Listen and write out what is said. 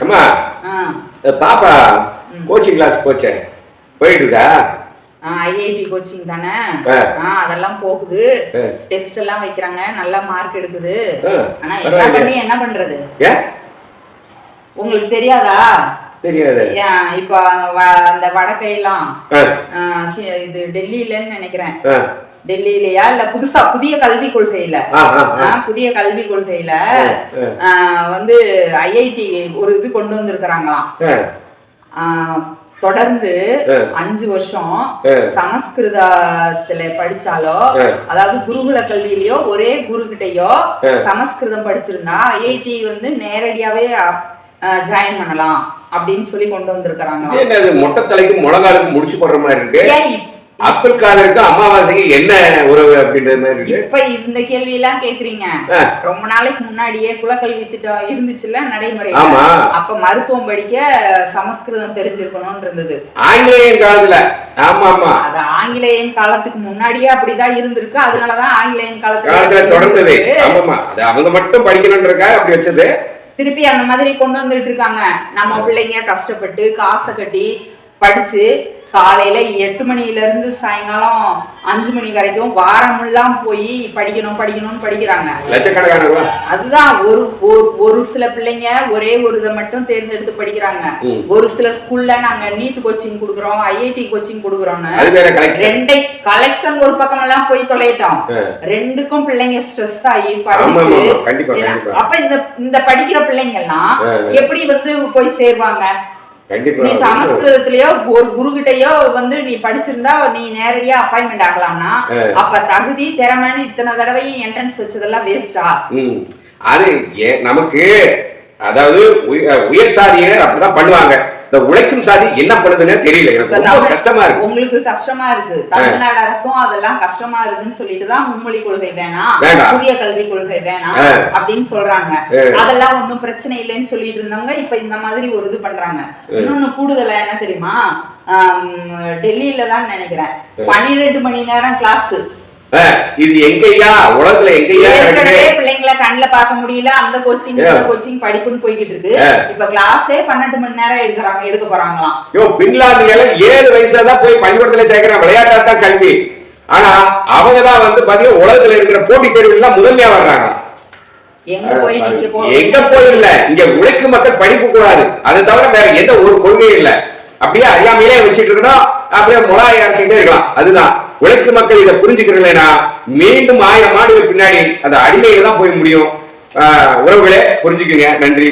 அம்மா பாப்பா coaching class போச்சே போயிட்டு இருக்கா? ஐஐடி கோச்சிங் தானே, அதெல்லாம் போகுது. டெஸ்ட் எல்லாம் வைக்கிறாங்க, நல்ல மார்க் எடுக்குது. ஆனா என்ன பண்றது உங்களுக்கு தெரியாதா? தெரியாது. இப்ப அந்த வடக்கையெல்லாம் இது டெல்லியிலன்னு நினைக்கிறேன், டெல்லியிலயா இல்ல புதிய கல்வி கொள்கையில புதிய கல்வி கொள்கையில வந்து ஐஐடி ஒரு இது கொண்டு வந்திருக்கிறாங்களாம். தொடர்ந்து 5 வருஷம் சமஸ்கிருதத்துல படிச்சாலோ, அதாவது குருகுல கல்வியிலயோ ஒரே குரு கிட்டயோ சமஸ்கிருதம் படிச்சிருந்தா ஐஐடி வந்து நேரடியாவே ஜாயின் பண்ணலாம் அப்படின்னு சொல்லி கொண்டு வந்திருக்கிறாங்க. மொட்டை தலைக்கு முழங்காலுக்கு முடிச்சு போடுற மாதிரி இருக்கு. அப்துல் காதருக்கு அமாவாசைக்கு என்ன உறவு அப்படின்றது மாதிரி இருக்கு. இப்ப இந்த கேள்வி எல்லாம் கேக்குறீங்க. ரொம்ப நாளைக்கு முன்னாடியே குலக்கல்வி திட்டம் இருந்துச்சுல்ல நடைமுறை. அப்ப மருத்துவம் படிக்க சமஸ்கிருதம் தெரிஞ்சிருக்கணும்னு இருந்தது ஆங்கிலேயன் காலத்துல. ஆமா ஆமா, அது ஆங்கிலேயன் காலத்துக்கு முன்னாடியே அப்படிதான் இருந்திருக்கு. அதனாலதான் ஆங்கிலேயன் காலத்துல தொடர்ந்தது. ஆமாமா, அது அவங்க மட்டும் படிக்கணும்ன்றதுக்காக அப்படி வச்சது. திருப்பி அந்த மாதிரி கொண்டு வந்துட்டு இருக்காங்க. நம்ம பிள்ளைங்க கஷ்டப்பட்டு காசை கட்டி படிச்சு காலையில 8 மணில இருந்து சாயங்காலம் 5 மணி வரைக்கும் வாரமெல்லாம் போய் படிக்கணும்னு படிக்கிறாங்க. அதுதான் ஒரு சில பிள்ளைங்க ஒரே ஒரு இதை மட்டும் தேர்ந்தெடுத்து படிக்கிறாங்க. ஒரு சில ஸ்கூல்ல நாங்க நீட் கோச்சிங் கொடுக்குறோம், ஐஐடி கோச்சிங் கொடுக்குறோம்னு ரெண்டை கலெக்ஷன் ஒரு பக்கம் எல்லாம் போய் தொலைட்டோம். ரெண்டுக்கும் பிள்ளைங்க ஸ்ட்ரெஸ் ஆகி படிச்சு, அப்ப இந்த படிக்கிற பிள்ளைங்க எல்லாம் எப்படி வந்து போய் சேர்வாங்க? நீ சமஸ்கிருதத்திலயோ ஒரு குரு கிட்டயோ வந்து நீ படிச்சிருந்தா நீ நேரடியா அப்பாயின்மெண்ட் ஆகலாம்னா, அப்ப தகுதி திறமைன்னு இத்தனை தடவையும் என்ட்ரன்ஸ் வச்சதெல்லாம் வேஸ்டா? அது நமக்கு அதாவது உயர் சாதியினர் அப்படிதான் பண்ணுவாங்க. இந்த உழைக்கும் சாதி என்ன பண்ணுதுன்னு தெரியல. எனக்கு கஷ்டமா இருக்கு. உங்களுக்கு கஷ்டமா இருக்கு. தமிழ்நாடு அரசும் அதெல்லாம் கஷ்டமா இருக்குன்னு சொல்லிட்டுதான் மும்மொழி கொள்கை வேணாம், புதிய கல்வி கொள்கை வேணாம் அப்படின்னு சொல்றாங்க. அதெல்லாம் ஒன்னும் பிரச்சனை இல்லைன்னு சொல்லிட்டு இருந்தவங்க இப்ப இந்த மாதிரி ஒரு இது பண்றாங்க. இன்னொன்னு கூடுதலா என்ன தெரியுமா, டெல்லியில தான் நினைக்கிறேன் 12 மணி நேரம் கிளாஸ். இது எங்கயா உலகத்துல எங்கயா பிள்ளைங்களை கண்ணுல பார்க்க முடியல, அந்த கோச்சிங் படிப்புன்னு போய்கிட்டு இருக்கு. இப்ப கிளாஸே 12 மணி நேரம் எடுக்க போறாங்களாம். பின்லாந்துல 7 வயசுலதான் போய் பள்ளிக்கூடத்துல சேர்க்கிற விளையாட்டா தான் கல்வி. ஆனா அவங்கதான் வந்து பாத்தீங்கன்னா உலகத்துல இருக்கிற போட்டி தேர்வு எல்லாம் முதன்மையா வர்றாங்க. எங்க போய் இல்ல, இங்க உழைக்கும் மக்கள் படிக்க கூடாது, அது தவிர வேற எந்த ஒரு கொள்கையும் இல்ல. அப்படியே அறியாமையிலே வச்சுட்டு இருக்கணும், அப்படியே முலாய் அரைச்சிட்டே இருக்கலாம். அதுதான் உழைக்கும் மக்கள் இதை புரிஞ்சுக்கிறீங்களா, மீண்டும் 1000 ஆண்டுகள் பின்னாடி அந்த அடிமையில தான் போய் முடியும். உறவுகளே புரிஞ்சுக்குங்க. நன்றி.